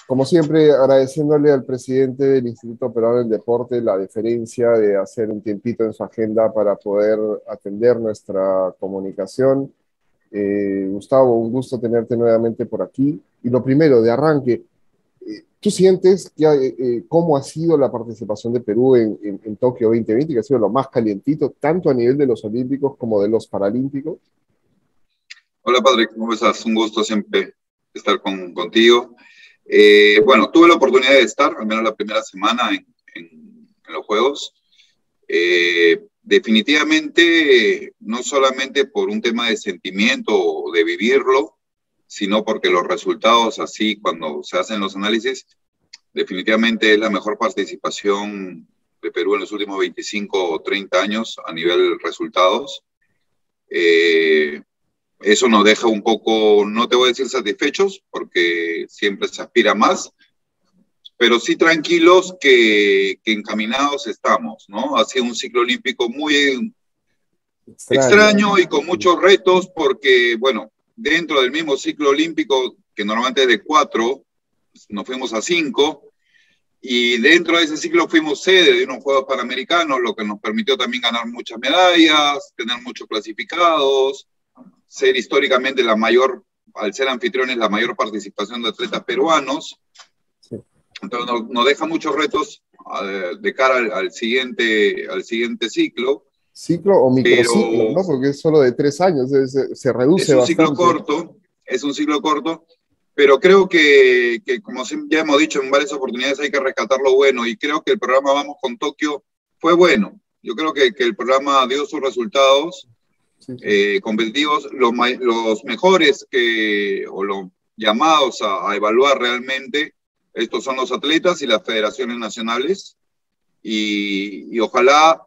Como siempre, agradeciéndole al presidente del Instituto Peruano del Deporte la deferencia de hacer un tiempito en su agenda para poder atender nuestra comunicación. Gustavo, un gusto tenerte nuevamente por aquí. Y lo primero, de arranque, ¿tú sientes cómo ha sido la participación de Perú en Tokio 2020, que ha sido lo más calientito, tanto a nivel de los Olímpicos como de los Paralímpicos? Hola, Patrick, ¿cómo estás? Un gusto siempre estar contigo. Bueno, tuve la oportunidad de estar, al menos la primera semana, en los Juegos. Definitivamente, no solamente por un tema de sentimiento o de vivirlo, sino porque los resultados, así cuando se hacen los análisis, definitivamente es la mejor participación de Perú en los últimos 25 o 30 años a nivel resultados. Eh, Eso nos deja un poco, no te voy a decir satisfechos, porque siempre se aspira a más, pero sí tranquilos que encaminados estamos, ¿no? Ha sido un ciclo olímpico muy Extraño. extraño y con muchos retos, porque, bueno, dentro del mismo ciclo olímpico, que normalmente es de 4, nos fuimos a 5, y dentro de ese ciclo fuimos sede de unos Juegos Panamericanos, lo que nos permitió también ganar muchas medallas, tener muchos clasificados, ser históricamente la mayor, al ser anfitriones, la mayor participación de atletas peruanos. Sí. Entonces nos deja muchos retos de cara al siguiente ciclo, Ciclo o microciclo, pero ¿no? Porque es solo de 3 años, se reduce es un ciclo bastante. corto, es un ciclo corto, pero creo que como ya hemos dicho en varias oportunidades, hay que rescatar lo bueno, y creo que el programa Vamos con Tokio fue bueno. Yo creo que el programa dio sus resultados Sí, sí. competitivos, los mejores o los llamados a evaluar realmente, estos son los atletas y las federaciones nacionales, y ojalá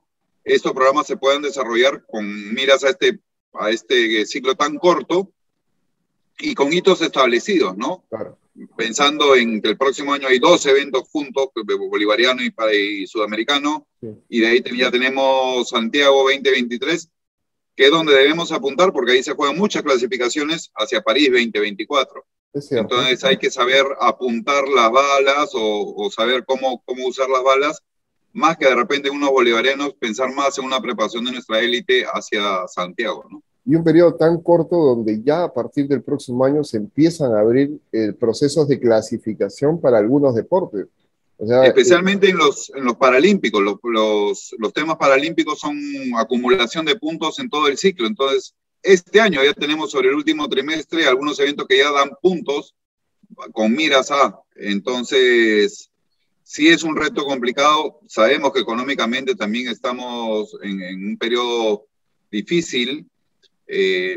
estos programas se puedan desarrollar con miras a este ciclo tan corto y con hitos establecidos, ¿no? Claro. Pensando en que el próximo año hay 2 eventos juntos, bolivariano y sudamericano, Sí, y de ahí ya tenemos Santiago 2023, que es donde debemos apuntar, porque ahí se juegan muchas clasificaciones hacia París 2024. es cierto. Entonces hay que saber apuntar las balas o saber cómo usar las balas, más que de repente unos bolivarianos pensar más en una preparación de nuestra élite hacia Santiago, ¿no? Y un periodo tan corto donde ya a partir del próximo año se empiezan a abrir procesos de clasificación para algunos deportes. O sea, Especialmente en los paralímpicos. Los temas paralímpicos son acumulación de puntos en todo el ciclo. Entonces, este año ya tenemos sobre el último trimestre algunos eventos que ya dan puntos con miras a. Entonces, sí es un reto complicado. Sabemos que económicamente también estamos en un periodo difícil,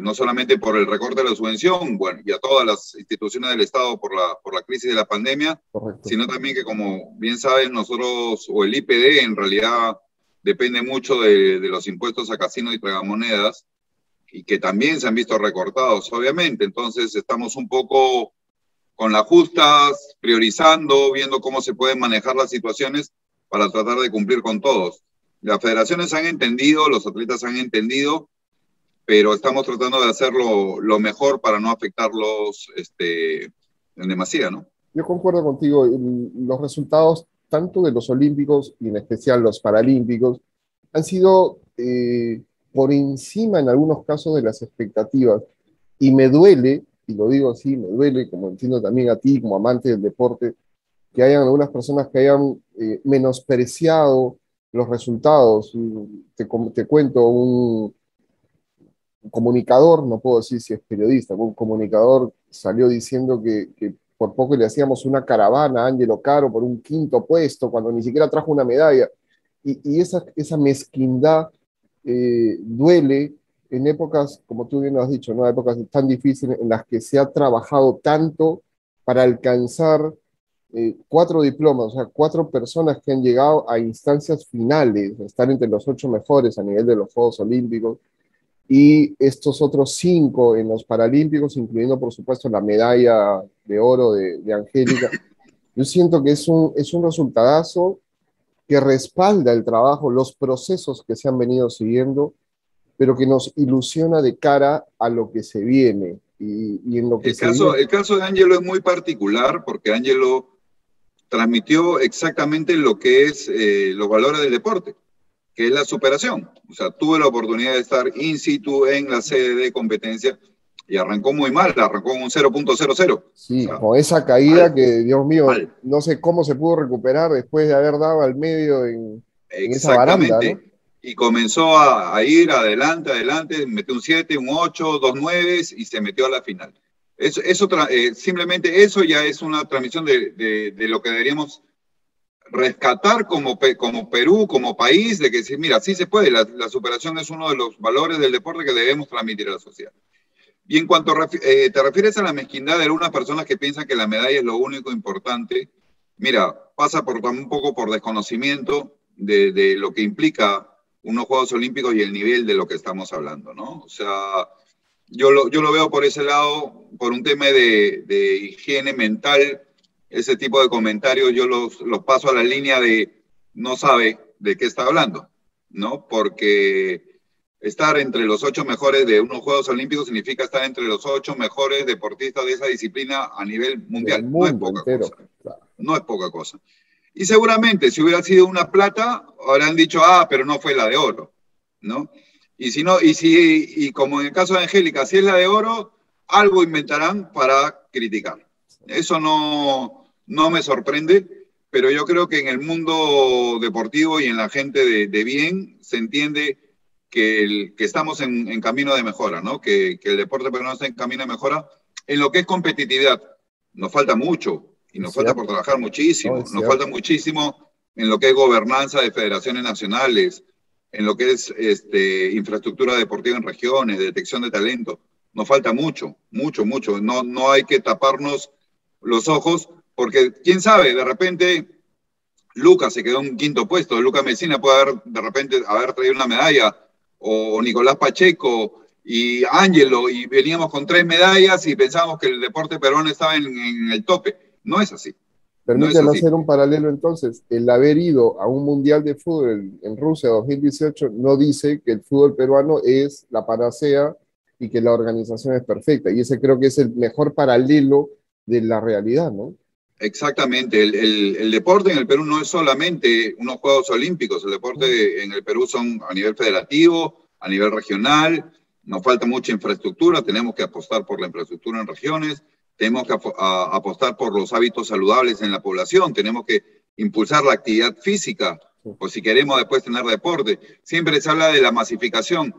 no solamente por el recorte de la subvención, bueno, y a todas las instituciones del Estado por la crisis de la pandemia, correcto. sino también que, como bien saben, nosotros, o el IPD, en realidad depende mucho de los impuestos a casinos y tragamonedas, y que también se han visto recortados, obviamente. Entonces, estamos un poco con las justas, priorizando, viendo cómo se pueden manejar las situaciones para tratar de cumplir con todos. Las federaciones han entendido, los atletas han entendido, pero estamos tratando de hacerlo lo mejor para no afectarlos en demasía, ¿no? Yo concuerdo contigo, los resultados tanto de los Olímpicos y en especial los Paralímpicos han sido por encima en algunos casos de las expectativas. Y me duele, y lo digo así, me duele, como entiendo también a ti como amante del deporte, que hayan algunas personas que hayan menospreciado los resultados. Te cuento, un comunicador, no puedo decir si es periodista, un comunicador salió diciendo que por poco le hacíamos una caravana a Ángelo Caro por un quinto puesto, cuando ni siquiera trajo una medalla. Y esa mezquindad duele en épocas, como tú bien lo has dicho, ¿no? Épocas tan difíciles en las que se ha trabajado tanto para alcanzar 4 diplomas, o sea, 4 personas que han llegado a instancias finales, estar entre los 8 mejores a nivel de los Juegos Olímpicos, y estos otros 5 en los Paralímpicos, incluyendo por supuesto la medalla de oro de Angélica. Yo siento que es un resultadazo que respalda el trabajo, los procesos que se han venido siguiendo, pero que nos ilusiona de cara a lo que se viene. y en lo que se dio. El caso de Ángelo es muy particular porque Ángelo transmitió exactamente lo que es los valores del deporte, que es la superación. O sea, tuve la oportunidad de estar in situ en la sede de competencia y arrancó muy mal, arrancó con un 0.00. Sí, O sea, con esa caída mal, que, Dios mío, mal. no sé cómo se pudo recuperar después de haber dado al medio en esa baranda, ¿no? Exactamente. Y comenzó a ir adelante, adelante, metió un 7, un 8, 2 9 y se metió a la final. Simplemente eso ya es una transmisión de lo que deberíamos rescatar como Perú, como país, de que mira, sí se puede, la superación es uno de los valores del deporte que debemos transmitir a la sociedad. Y en cuanto te refieres a la mezquindad de algunas personas que piensan que la medalla es lo único importante, mira, pasa un poco por desconocimiento de lo que implica unos Juegos Olímpicos y el nivel de lo que estamos hablando, ¿no? O sea, yo lo veo por ese lado, por un tema de higiene mental, ese tipo de comentarios yo los paso a la línea de no sabe de qué está hablando, ¿no? Porque estar entre los 8 mejores de unos Juegos Olímpicos significa estar entre los 8 mejores deportistas de esa disciplina a nivel Del mundial. No es mundo poca entero. cosa. Claro. No es poca cosa. Y seguramente si hubiera sido una plata, habrán dicho, pero no fue la de oro, ¿no? Y si no, y como en el caso de Angélica, si es la de oro, algo inventarán para criticar. Eso no me sorprende, pero yo creo que en el mundo deportivo y en la gente de bien se entiende que estamos en camino de mejora, ¿no? Que el deporte peruano está en camino de mejora en lo que es competitividad. Nos falta mucho y Es nos falta por cierto, trabajar no, muchísimo. es Nos falta cierto. muchísimo en lo que es gobernanza de federaciones nacionales, en lo que es infraestructura deportiva en regiones, detección de talento. Nos falta mucho, mucho, mucho. No hay que taparnos los ojos porque, quién sabe, de repente Lucas se quedó en quinto puesto. Lucas Messina puede de repente haber traído una medalla, o Nicolás Pacheco y Ángelo, y veníamos con 3 medallas y pensábamos que el deporte peruano estaba en el tope. No es así. No es Permíteme así. hacer un paralelo entonces. El haber ido a un mundial de fútbol en Rusia 2018 no dice que el fútbol peruano es la panacea y que la organización es perfecta. Y ese creo que es el mejor paralelo de la realidad, ¿no? Exactamente. El deporte en el Perú no es solamente unos Juegos Olímpicos. El deporte en el Perú son a nivel federativo, a nivel regional. Nos falta mucha infraestructura. Tenemos que apostar por la infraestructura en regiones. Tenemos que apostar por los hábitos saludables en la población. Tenemos que impulsar la actividad física, pues si queremos después tener deporte. Siempre se habla de la masificación,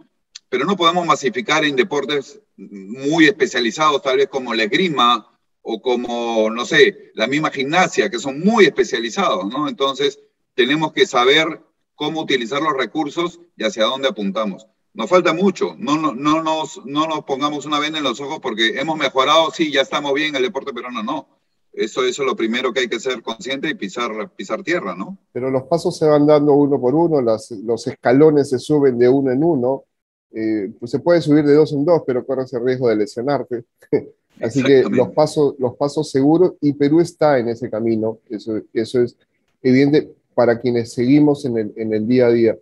pero no podemos masificar en deportes muy especializados, tal vez como la esgrima o como, no sé, la misma gimnasia, que son muy especializados, ¿no? Entonces, tenemos que saber cómo utilizar los recursos y hacia dónde apuntamos. Nos falta mucho, no nos pongamos una venda en los ojos porque hemos mejorado, sí, ya estamos bien en el deporte peruano, no. Eso es lo primero que hay que ser consciente y pisar tierra, ¿no? Pero los pasos se van dando uno por uno, los escalones se suben de uno en uno. Pues se puede subir de dos en dos, pero corres el riesgo de lesionarte. Así que Exactamente. los pasos seguros, y Perú está en ese camino, eso es evidente para quienes seguimos en el día a día.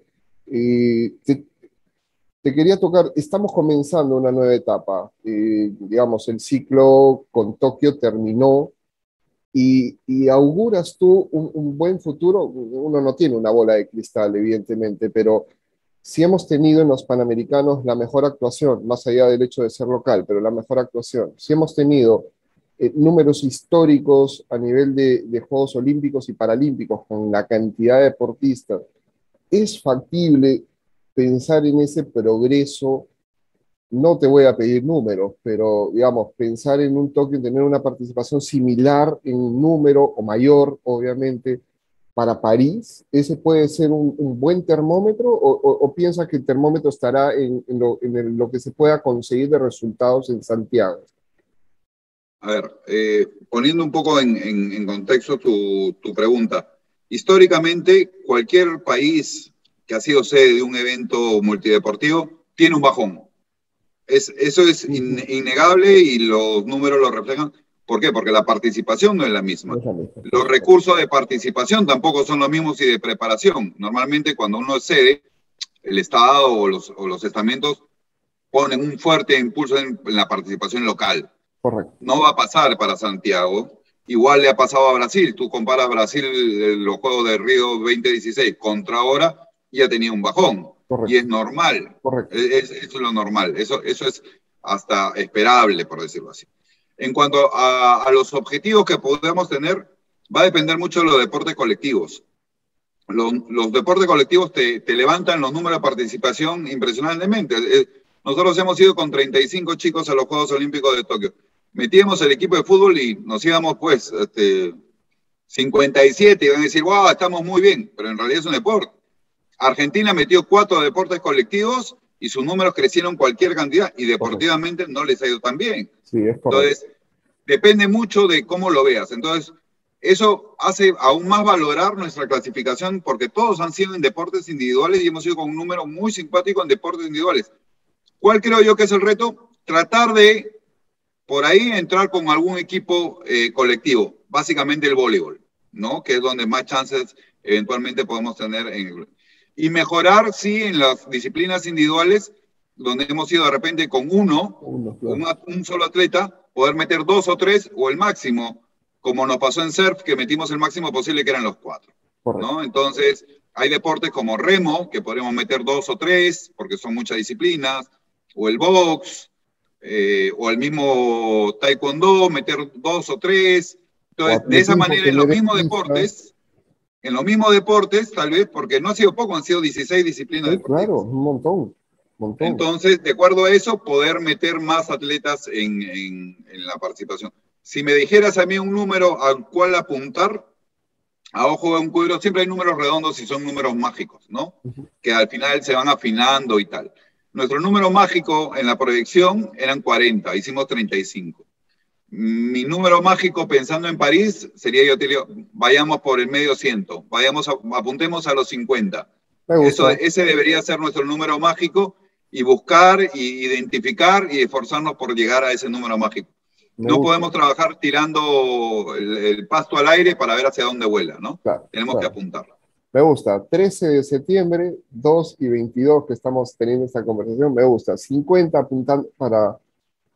Te quería tocar, estamos comenzando una nueva etapa, digamos, el ciclo con Tokio terminó, y auguras tú un buen futuro. Uno no tiene una bola de cristal, evidentemente, pero si hemos tenido en los Panamericanos la mejor actuación, más allá del hecho de ser local, pero la mejor actuación, si hemos tenido números históricos a nivel de Juegos Olímpicos y Paralímpicos con la cantidad de deportistas, es factible pensar en ese progreso. No te voy a pedir números, pero digamos, pensar en un Tokio, en tener una participación similar en un número o mayor, obviamente, para París. ¿Ese puede ser un buen termómetro, o piensas que el termómetro estará en lo que se pueda conseguir de resultados en Santiago? A ver, poniendo un poco en contexto tu pregunta, históricamente cualquier país que ha sido sede de un evento multideportivo tiene un bajón. Eso es innegable y los números lo reflejan. ¿Por qué? Porque la participación no es la misma. No es la misma. Los recursos de participación tampoco son los mismos y de preparación. Normalmente cuando uno es sede, el Estado o los estamentos ponen un fuerte impulso en la participación local. Correcto. No va a pasar para Santiago. Igual le ha pasado a Brasil. Tú comparas Brasil, los Juegos de Río 2016 contra ahora, y ha tenido un bajón. Correcto. Y es normal. Correcto. Eso es lo normal. Eso es hasta esperable, por decirlo así. En cuanto a los objetivos que podemos tener, va a depender mucho de los deportes colectivos. Los deportes colectivos te levantan los números de participación impresionantemente. Nosotros hemos ido con 35 chicos a los Juegos Olímpicos de Tokio. Metíamos el equipo de fútbol y nos íbamos, pues, 57, y van a decir, wow, estamos muy bien, pero en realidad es un deporte. Argentina metió 4 deportes colectivos y sus números crecieron cualquier cantidad y deportivamente no les ha ido tan bien. Sí, es correcto. Entonces, depende mucho de cómo lo veas. Entonces, eso hace aún más valorar nuestra clasificación porque todos han sido en deportes individuales y hemos ido con un número muy simpático en deportes individuales. ¿Cuál creo yo que es el reto? Tratar de, por ahí, entrar con algún equipo colectivo, básicamente el voleibol, ¿no? Que es donde más chances eventualmente podemos tener. Y mejorar, sí, en las disciplinas individuales, donde hemos ido de repente con un solo atleta, poder meter 2 o 3 o el máximo, como nos pasó en surf, que metimos el máximo posible, que eran los 4, ¿no? Entonces, hay deportes como remo, que podríamos meter 2 o 3, porque son muchas disciplinas, o el box, o el mismo taekwondo, meter 2 o 3. Entonces, de esa manera, en los mismos deportes, tal vez, porque no ha sido poco, han sido 16 disciplinas deportivas. Claro, un montón. Entonces, de acuerdo a eso, poder meter más atletas en la participación. Si me dijeras a mí un número al cual apuntar, a ojo de un cuero, siempre hay números redondos y son números mágicos, ¿no? Que al final se van afinando y tal. Nuestro número mágico en la proyección eran 40, hicimos 35. Mi número mágico pensando en París sería, yo te digo, vayamos por el medio 100, apuntemos a los 50. Ese debería ser nuestro número mágico y buscar, y identificar y esforzarnos por llegar a ese número mágico. No podemos trabajar tirando el pasto al aire para ver hacia dónde vuela, ¿no? Tenemos que apuntarlo. Me gusta. 13 de septiembre, 2 y 22 que estamos teniendo esta conversación, me gusta. 50 apuntando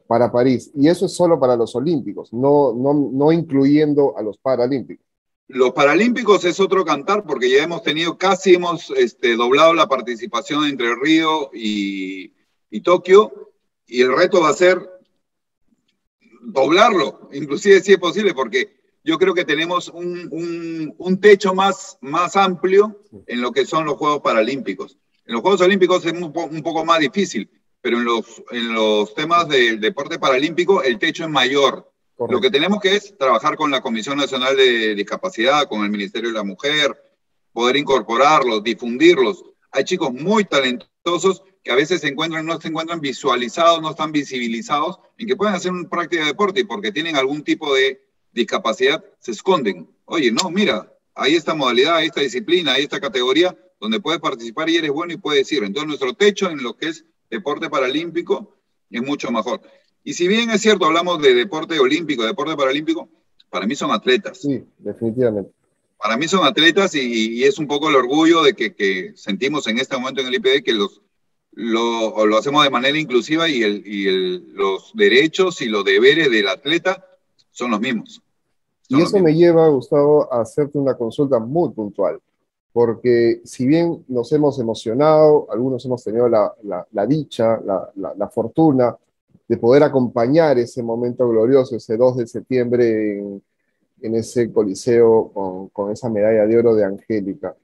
para París. Y eso es solo para los olímpicos, no incluyendo a los paralímpicos. Los paralímpicos es otro cantar porque ya hemos doblado la participación entre Río y Tokio, y el reto va a ser doblarlo, inclusive si es posible, porque yo creo que tenemos un techo más amplio en lo que son los Juegos Paralímpicos. En los Juegos Olímpicos es un poco más difícil, pero en los temas del deporte paralímpico el techo es mayor. Correcto. Lo que tenemos que es trabajar con la Comisión Nacional de Discapacidad, con el Ministerio de la Mujer, poder incorporarlos, difundirlos. Hay chicos muy talentosos que a veces no se encuentran visualizados, no están visibilizados, en que pueden hacer una práctica de deporte y porque tienen algún tipo de discapacidad se esconden. Oye, no, mira, hay esta modalidad, hay esta disciplina, hay esta categoría donde puedes participar y eres bueno y puedes ir. Entonces nuestro techo en lo que es deporte paralímpico es mucho mejor. Y si bien es cierto, hablamos de deporte olímpico, deporte paralímpico, para mí son atletas. Sí, definitivamente. Para mí son atletas y es un poco el orgullo de que sentimos en este momento en el IPD que lo hacemos de manera inclusiva y los derechos y los deberes del atleta son los mismos. Y eso me lleva, Gustavo, a hacerte una consulta muy puntual, porque si bien nos hemos emocionado, algunos hemos tenido la dicha, la fortuna de poder acompañar ese momento glorioso, ese 2 de septiembre en ese coliseo con esa medalla de oro de Angélica.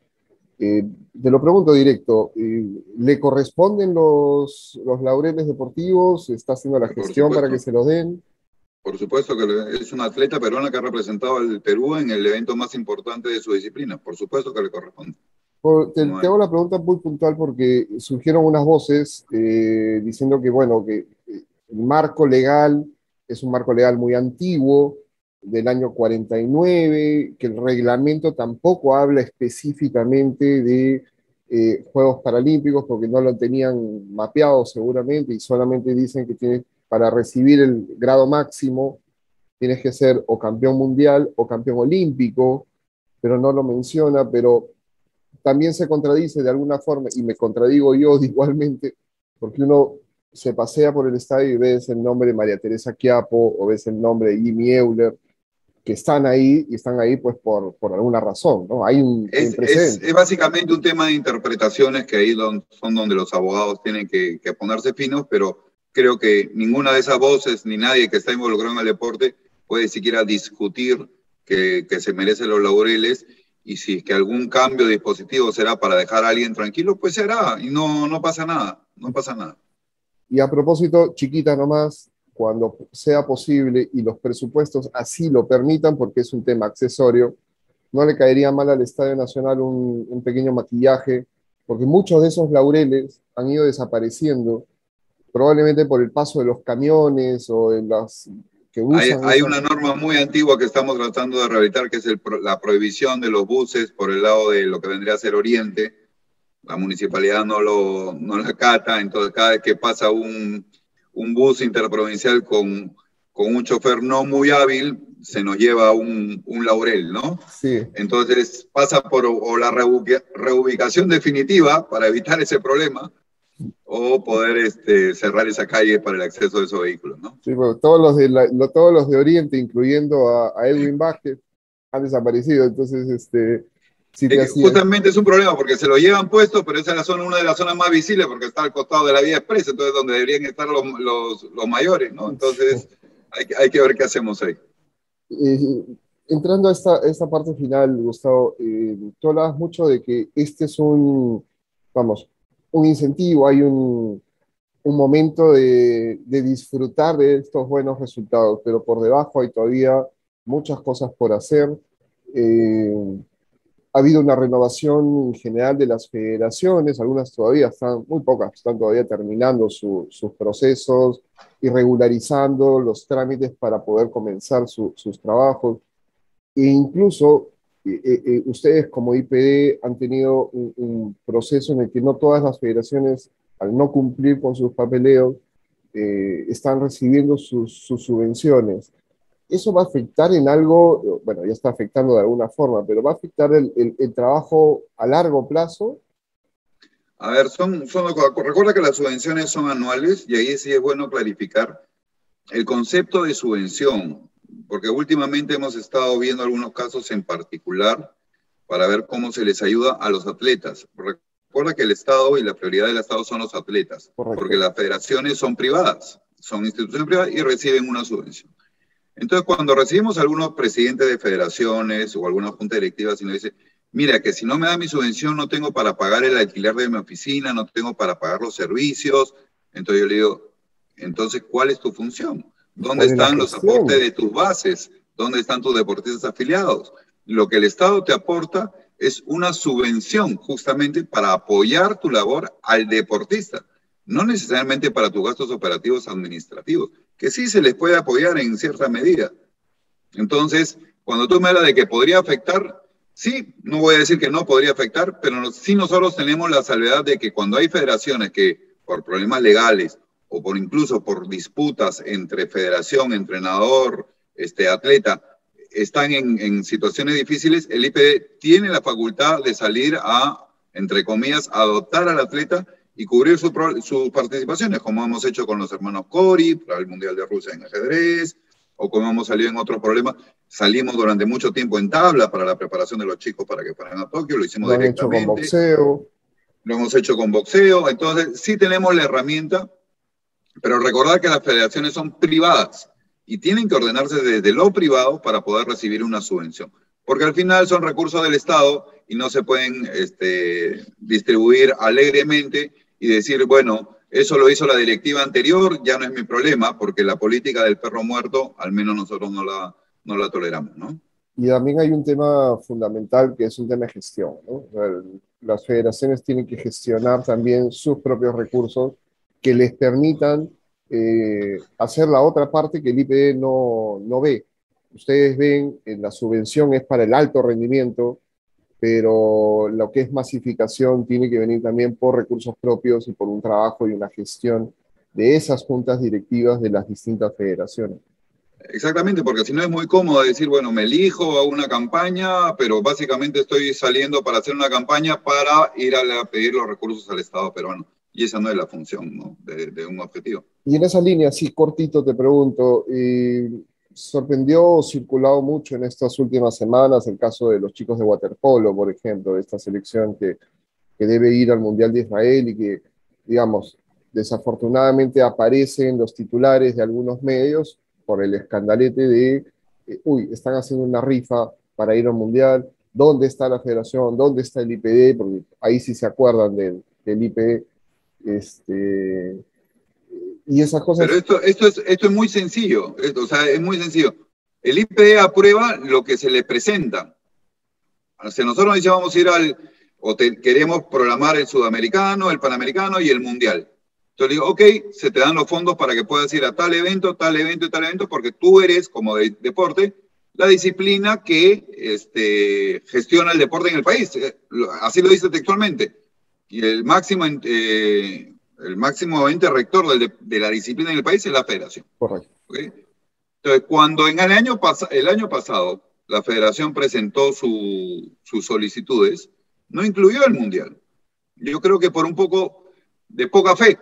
Te lo pregunto directo, ¿le corresponden los laureles deportivos? ¿Está haciendo la gestión para que se los den? Por supuesto que es una atleta peruana que ha representado al Perú en el evento más importante de su disciplina. Por supuesto que le corresponde. Te hago la pregunta muy puntual porque surgieron unas voces diciendo que, bueno, que el marco legal es un marco legal muy antiguo, del año 49, que el reglamento tampoco habla específicamente de Juegos Paralímpicos porque no lo tenían mapeado seguramente y solamente dicen que para recibir el grado máximo tienes que ser o campeón mundial o campeón olímpico, pero no lo menciona, pero también se contradice de alguna forma, y me contradigo yo igualmente, porque uno se pasea por el estadio y ves el nombre de María Teresa Quiapo o ves el nombre de Jimmy Euler, que están ahí pues por alguna razón, ¿no? Hay un Es precedente. básicamente un tema de interpretaciones que ahí son donde los abogados tienen que ponerse finos, pero creo que ninguna de esas voces ni nadie que está involucrado en el deporte puede siquiera discutir que se merecen los laureles, y si es que algún cambio de dispositivo será para dejar a alguien tranquilo, pues será, y no pasa nada, no pasa nada. Y a propósito, chiquita nomás, cuando sea posible y los presupuestos así lo permitan, porque es un tema accesorio, no le caería mal al Estadio Nacional un pequeño maquillaje, porque muchos de esos laureles han ido desapareciendo, probablemente por el paso de los camiones o de las que usan Hay esas. una norma muy antigua que estamos tratando de rehabilitar, que es la prohibición de los buses por el lado de lo que vendría a ser Oriente. La municipalidad no la acata, entonces cada vez que pasa un bus interprovincial con un chofer no muy hábil, se nos lleva un laurel, ¿no? Sí, Entonces pasa por o la reubicación definitiva para evitar ese problema, o poder cerrar esa calle para el acceso de esos vehículos, ¿no? sí, bueno, todos los de Oriente, incluyendo a Edwin Vázquez, han desaparecido, entonces sí te hacía. Justamente es un problema porque se lo llevan puesto, pero esa es una de las zonas más visibles porque está al costado de la vía expresa, entonces donde deberían estar los mayores, ¿no? Entonces hay que ver qué hacemos ahí. Eh, entrando a esta parte final, Gustavo, tú hablabas mucho de que este es vamos, un incentivo, hay un momento de disfrutar de estos buenos resultados, pero por debajo hay todavía muchas cosas por hacer. Eh, ha habido una renovación general de las federaciones, algunas todavía están, muy pocas, están todavía terminando sus procesos y regularizando los trámites para poder comenzar sus trabajos. E incluso ustedes como IPD han tenido un proceso en el que no todas las federaciones, al no cumplir con sus papeleos, están recibiendo sus subvenciones. ¿Eso va a afectar en algo? Bueno, ya está afectando de alguna forma, pero ¿va a afectar el trabajo a largo plazo? A ver, recuerda que las subvenciones son anuales y ahí sí es bueno clarificar el concepto de subvención, porque últimamente hemos estado viendo algunos casos en particular para ver cómo se les ayuda a los atletas. Recuerda que el Estado y la prioridad del Estado son los atletas, porque Correcto. las federaciones son privadas, son instituciones privadas y reciben una subvención. Entonces, cuando recibimos a algunos presidentes de federaciones o alguna junta directiva, si nos dice, mira, que si no me da mi subvención no tengo para pagar el alquiler de mi oficina, no tengo para pagar los servicios, entonces yo le digo, entonces, ¿cuál es tu función? ¿Dónde ¿Cuál es la están los aportes gestión? de tus bases? ¿Dónde están tus deportistas afiliados? Lo que el Estado te aporta es una subvención justamente para apoyar tu labor al deportista, no necesariamente para tus gastos operativos administrativos, que sí se les puede apoyar en cierta medida. Entonces, cuando tú me hablas de que podría afectar, sí, no voy a decir que no podría afectar, pero sí nosotros tenemos la salvedad de que cuando hay federaciones que por problemas legales o incluso por disputas entre federación, entrenador, atleta, están en situaciones difíciles, el IPD tiene la facultad de salir a, entre comillas, adoptar al atleta y cubrir sus participaciones, como hemos hecho con los hermanos Cori para el Mundial de Rusia en ajedrez, o como hemos salido en otros problemas. Salimos durante mucho tiempo en tabla para la preparación de los chicos para que fueran a Tokio, lo hicimos Lo han hecho con directamente, boxeo. lo hemos hecho con boxeo, entonces sí tenemos la herramienta, pero recordar que las federaciones son privadas y tienen que ordenarse desde lo privado para poder recibir una subvención, porque al final son recursos del Estado y no se pueden distribuir alegremente y decir, bueno, eso lo hizo la directiva anterior, ya no es mi problema, porque la política del perro muerto, al menos nosotros no la toleramos, ¿no? Y también hay un tema fundamental que es un tema de gestión, ¿no? O sea, las federaciones tienen que gestionar también sus propios recursos que les permitan hacer la otra parte que el IPD no ve. Ustedes ven, la subvención es para el alto rendimiento, pero lo que es masificación tiene que venir también por recursos propios y por un trabajo y una gestión de esas juntas directivas de las distintas federaciones. Exactamente, porque si no es muy cómodo decir, bueno, me elijo a una campaña, pero básicamente estoy saliendo para hacer una campaña para ir a pedir los recursos al Estado peruano. y esa no es la función, ¿no? de un objetivo. Y en esa línea, sí, cortito te pregunto, sorprendió o circulado mucho en estas últimas semanas el caso de los chicos de waterpolo, por ejemplo, de esta selección que debe ir al Mundial de Israel y que, digamos, desafortunadamente aparece en los titulares de algunos medios por el escandalete de, uy, están haciendo una rifa para ir al Mundial, ¿dónde está la federación? ¿Dónde está el IPD? Porque ahí sí se acuerdan del IPD. Y esas Pero cosas. esto es muy sencillo, o sea, es muy sencillo. El IPD aprueba lo que se le presenta. O sea, nosotros nos vamos a ir queremos programar el sudamericano, el panamericano y el mundial. Entonces digo, ok, se te dan los fondos para que puedas ir a tal evento, tal evento y tal evento, porque tú eres, como deporte, la disciplina que gestiona el deporte en el país. Así lo dice textualmente. Y el máximo ente rector de la disciplina en el país es la federación. Correcto. ¿Okay? Entonces, cuando en el año pasado la federación presentó sus solicitudes, no incluyó el mundial. Yo creo que por un poco de poca fe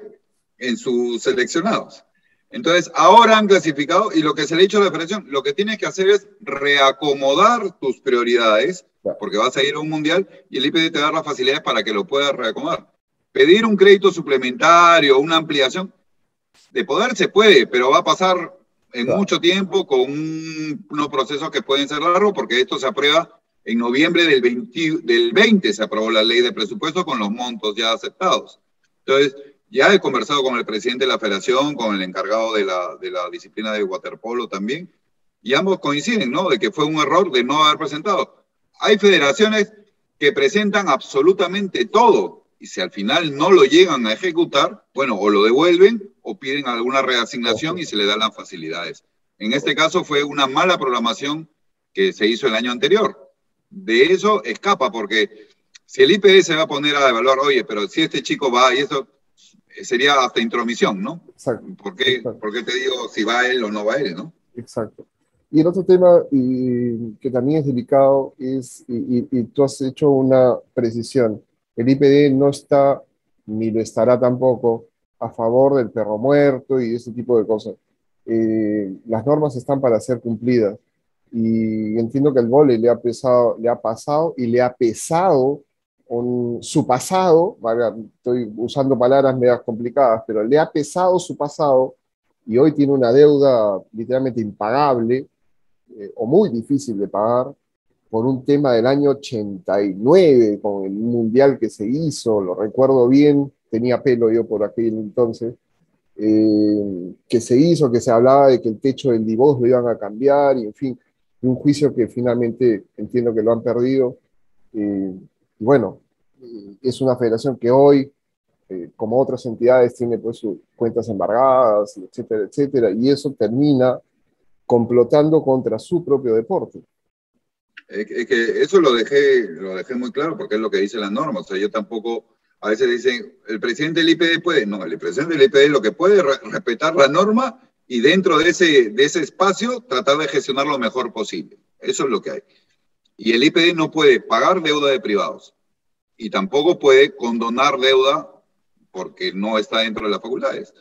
en sus seleccionados. Entonces, ahora han clasificado y lo que se le ha dicho a la federación, lo que tienes que hacer es reacomodar tus prioridades, porque vas a ir a un mundial y el IPD te da las facilidades para que lo puedas reacomodar. Pedir un crédito suplementario, una ampliación, de poder se puede, pero va a pasar en mucho tiempo con unos procesos que pueden ser largos, porque esto se aprueba en noviembre del 20 se aprobó la ley de presupuesto con los montos ya aceptados. Entonces, ya he conversado con el presidente de la federación, con el encargado de la disciplina de waterpolo también, y ambos coinciden, ¿no? De que fue un error de no haber presentado. Hay federaciones que presentan absolutamente todo, y si al final no lo llegan a ejecutar, bueno, o lo devuelven o piden alguna reasignación y se le dan las facilidades. En este caso fue una mala programación que se hizo el año anterior. De eso escapa, porque si el IPD se va a poner a evaluar, oye, pero si este chico va y eso sería hasta intromisión, ¿no? Exacto. ¿Por qué te digo si va él o no va él, no? Exacto. Y el otro tema que también es delicado es, y tú has hecho una precisión, el IPD no está, ni lo estará tampoco, a favor del perro muerto y ese tipo de cosas. Las normas están para ser cumplidas. Y entiendo que el vóley le ha pasado y le ha pesado su pasado, estoy usando palabras medias complicadas, pero le ha pesado su pasado y hoy tiene una deuda literalmente impagable o muy difícil de pagar por un tema del año 89 con el mundial que se hizo, lo recuerdo bien, tenía pelo yo por aquel entonces, que se hizo, que se hablaba de que el techo del Divos lo iban a cambiar y en fin, un juicio que finalmente entiendo que lo han perdido. Y bueno, es una federación que hoy, como otras entidades, tiene pues sus cuentas embargadas, etcétera, etcétera, y eso termina complotando contra su propio deporte. Es que eso lo dejé muy claro porque es lo que dice la norma. O sea, yo tampoco, a veces dicen, el presidente del IPD puede. No, el presidente del IPD lo que puede es respetar la norma y dentro de ese espacio tratar de gestionar lo mejor posible. Eso es lo que hay. Y el IPD no puede pagar deuda de privados y tampoco puede condonar deuda porque no está dentro de las facultades.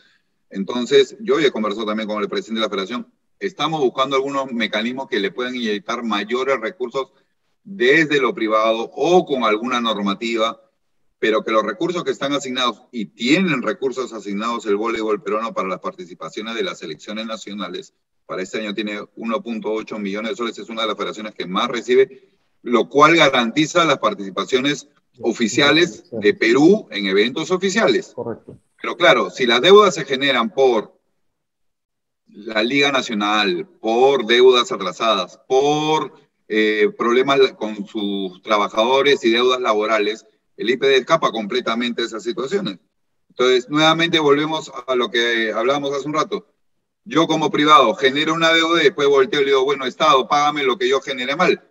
Entonces, yo he conversado también con el presidente de la federación. Estamos buscando algunos mecanismos que le puedan inyectar mayores recursos desde lo privado o con alguna normativa, pero que los recursos que están asignados y tienen recursos asignados el voleibol peruano para las participaciones de las selecciones nacionales, para este año tiene 1.8 millones de soles, es una de las federaciones que más recibe, lo cual garantiza las participaciones oficiales de Perú en eventos oficiales. Correcto. Pero claro, si las deudas se generan por la Liga Nacional, por deudas atrasadas, por problemas con sus trabajadores y deudas laborales, el IPD escapa completamente de esas situaciones. Entonces, nuevamente volvemos a lo que hablábamos hace un rato. Yo como privado genero una deuda y después volteo y le digo, bueno, Estado, págame lo que yo generé mal.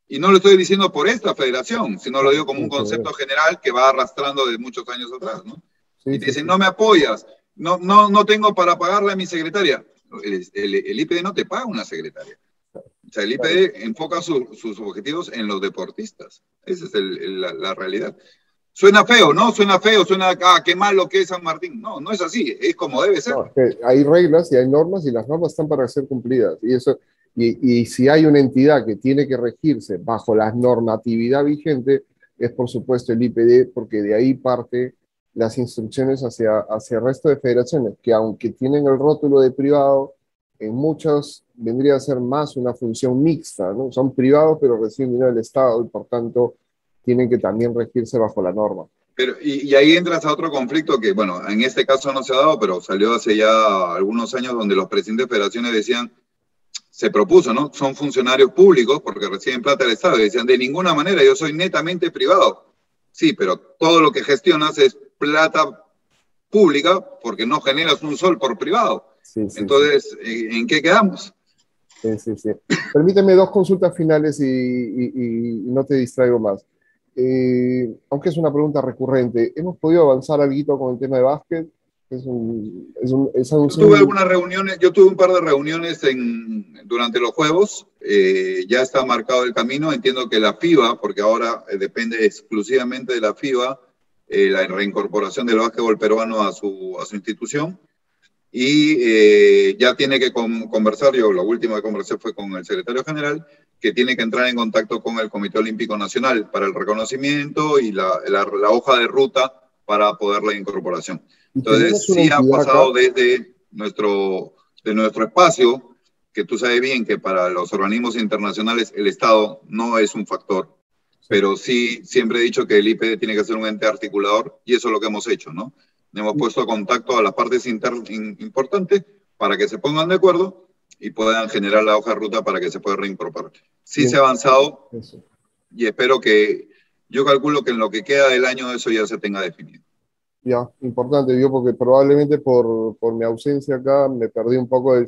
Y no lo estoy diciendo por esta federación, sino lo digo como un concepto general que va arrastrando de muchos años atrás, ¿no? Sí, y te dicen, no me apoyas, no tengo para pagarle a mi secretaria. El IPD no te paga una secretaria. O sea, el IPD enfoca sus objetivos en los deportistas. Esa es la realidad. Suena feo, ¿no? Suena feo, suena, qué malo que es San Martín. No, no es así, es como debe ser. No, es que hay reglas y hay normas y las normas están para ser cumplidas. Y si hay una entidad que tiene que regirse bajo la normatividad vigente, es por supuesto el IPD, porque de ahí parte las instrucciones hacia el resto de federaciones, que aunque tienen el rótulo de privado, en muchos vendría a ser más una función mixta, ¿no? Son privados pero reciben dinero del Estado y por tanto tienen que también regirse bajo la norma. Pero, y ahí entras a otro conflicto que, bueno, en este caso no se ha dado, pero salió hace ya algunos años donde los presidentes de federaciones decían, se propuso, ¿no? Son funcionarios públicos porque reciben plata del Estado. Y decían, de ninguna manera, yo soy netamente privado. Sí, pero todo lo que gestionas es plata pública porque no generas un sol por privado. Sí, sí, entonces, sí. ¿en qué quedamos? Sí, sí, sí. Permíteme dos consultas finales y no te distraigo más. Aunque es una pregunta recurrente, ¿hemos podido avanzar algo con el tema de básquet? Yo tuve algunas reuniones, yo tuve un par de reuniones durante los Juegos, ya está marcado el camino, entiendo que la FIBA, porque ahora depende exclusivamente de la FIBA, la reincorporación del básquetbol peruano a su institución, y ya tiene que conversar, yo lo último que conversé fue con el secretario general, que tiene que entrar en contacto con el Comité Olímpico Nacional para el reconocimiento y la hoja de ruta para poder la incorporación. Entonces, sí ha pasado acá desde de nuestro espacio, que tú sabes bien que para los organismos internacionales el Estado no es un factor, pero sí siempre he dicho que el IPD tiene que ser un ente articulador y eso es lo que hemos hecho, ¿no? Hemos puesto contacto a las partes importantes para que se pongan de acuerdo y puedan generar la hoja de ruta para que se pueda reincorporar. Sí se ha avanzado y espero que, yo calculo que en lo que queda del año eso ya se tenga definido. Ya, importante, yo porque probablemente por mi ausencia acá me perdí un poco de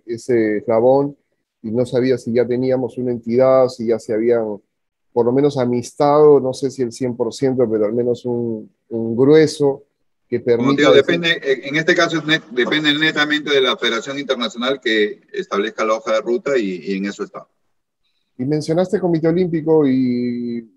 ese eslabón y no sabía si ya teníamos una entidad, si ya se habían por lo menos amistado, no sé si el 100%, pero al menos un grueso que permita... Como depende, en este caso depende netamente de la Federación Internacional que establezca la hoja de ruta y en eso está. Y mencionaste Comité Olímpico y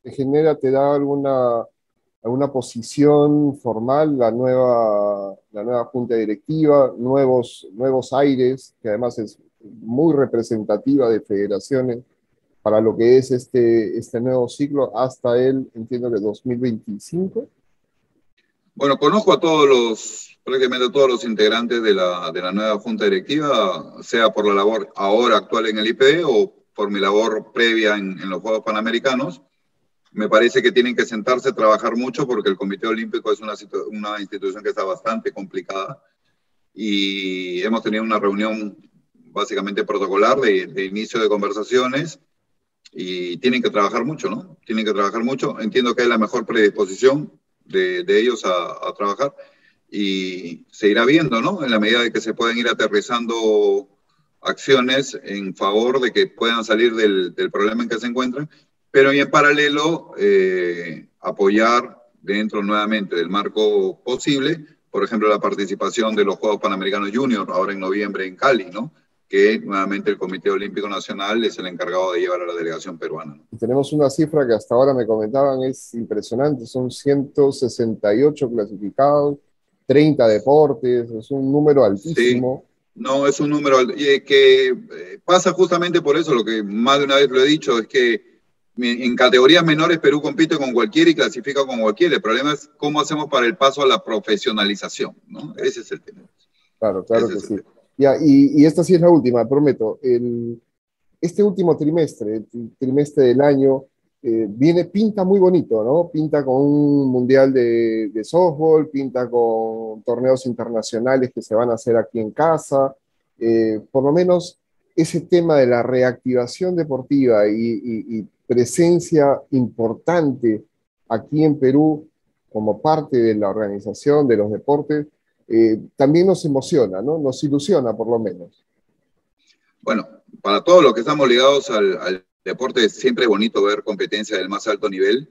te da alguna posición formal, la nueva junta directiva, nuevos aires, que además es muy representativa de federaciones para lo que es este nuevo ciclo hasta entiendo que 2025. Bueno, conozco a prácticamente todos los integrantes de la nueva junta directiva, sea por la labor ahora actual en el IPD o por mi labor previa en los Juegos Panamericanos. Me parece que tienen que sentarse a trabajar mucho porque el Comité Olímpico es una institución que está bastante complicada y hemos tenido una reunión básicamente protocolar de inicio de conversaciones y tienen que trabajar mucho, ¿no? Tienen que trabajar mucho. Entiendo que hay la mejor predisposición de ellos a trabajar y se irá viendo, ¿no? En la medida de que se pueden ir aterrizando acciones en favor de que puedan salir del problema en que se encuentran, pero y en paralelo apoyar dentro nuevamente del marco posible, por ejemplo, la participación de los Juegos Panamericanos Junior, ahora en noviembre en Cali, ¿no? Que nuevamente el Comité Olímpico Nacional es el encargado de llevar a la delegación peruana, ¿no? Tenemos una cifra que hasta ahora me comentaban, es impresionante, son 168 clasificados, 30 deportes, es un número altísimo. Sí. No, es un número que pasa justamente por eso, lo que más de una vez lo he dicho, es que en categorías menores Perú compite con cualquiera y clasifica con cualquiera. El problema es cómo hacemos para el paso a la profesionalización, ¿no? Ese es el tema. Claro, claro que sí. Ya, y esta sí es la última, prometo. Este último trimestre, el trimestre del año, pinta muy bonito, ¿no? Pinta con un mundial de softball, pinta con torneos internacionales que se van a hacer aquí en casa. Por lo menos ese tema de la reactivación deportiva y presencia importante aquí en Perú como parte de la organización de los deportes, también nos emociona, ¿no? Nos ilusiona por lo menos. Bueno, para todos los que estamos ligados al deporte, siempre es bonito ver competencia del más alto nivel.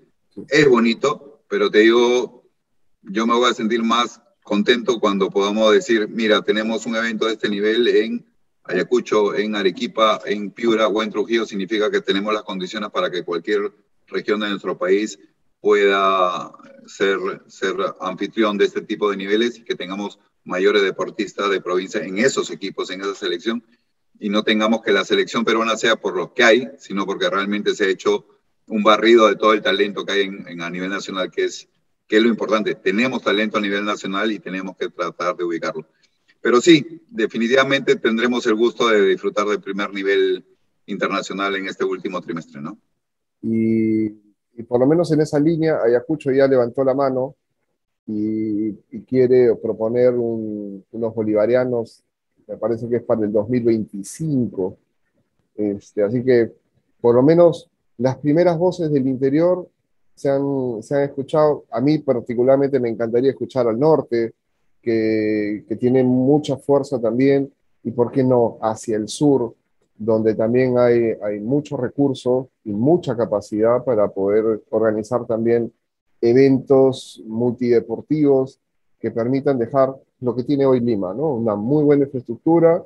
Es bonito, pero te digo, yo me voy a sentir más contento cuando podamos decir, mira, tenemos un evento de este nivel en Ayacucho, en Arequipa, en Piura o en Trujillo. Significa que tenemos las condiciones para que cualquier región de nuestro país pueda ser anfitrión de este tipo de niveles y que tengamos mayores deportistas de provincia en esos equipos, en esa selección, y no tengamos que la selección peruana sea por lo que hay, sino porque realmente se ha hecho un barrido de todo el talento que hay a nivel nacional, que es lo importante. Tenemos talento a nivel nacional y tenemos que tratar de ubicarlo. Pero sí, definitivamente tendremos el gusto de disfrutar del primer nivel internacional en este último trimestre, ¿no? Y, y por lo menos en esa línea, Ayacucho ya levantó la mano y quiere proponer unos bolivarianos, me parece que es para el 2025. Así que por lo menos las primeras voces del interior se han escuchado. A mí particularmente me encantaría escuchar al norte, que tiene mucha fuerza también, y por qué no hacia el sur, donde también hay muchos recursos y mucha capacidad para poder organizar también eventos multideportivos que permitan dejar lo que tiene hoy Lima, ¿no? Una muy buena infraestructura,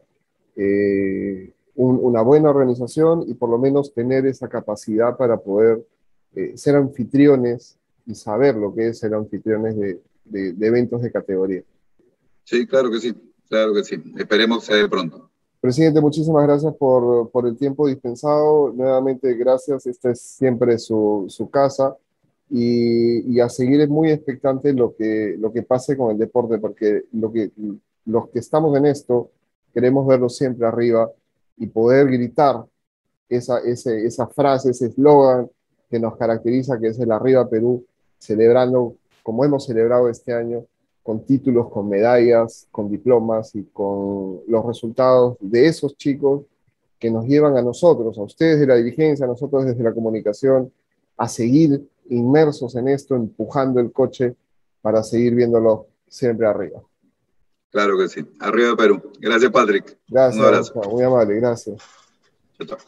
una buena organización y por lo menos tener esa capacidad para poder ser anfitriones y saber lo que es ser anfitriones de eventos de categoría. Sí, claro que sí, claro que sí. Esperemos que sea de pronto. Presidente, muchísimas gracias por el tiempo dispensado. Nuevamente, gracias. Esta es siempre su casa. Y a seguir es muy expectante lo que pase con el deporte, porque los que estamos en esto queremos verlo siempre arriba y poder gritar esa frase, ese eslogan que nos caracteriza, que es el Arriba Perú, celebrando como hemos celebrado este año, con títulos, con medallas, con diplomas y con los resultados de esos chicos que nos llevan a nosotros, a ustedes de la dirigencia, a nosotros desde la comunicación, a seguir inmersos en esto, empujando el coche para seguir viéndolo siempre arriba. Claro que sí. Arriba Perú. Gracias, Patrick. Un Gracias, abrazo. Oscar, muy amable, gracias. Chao, chao.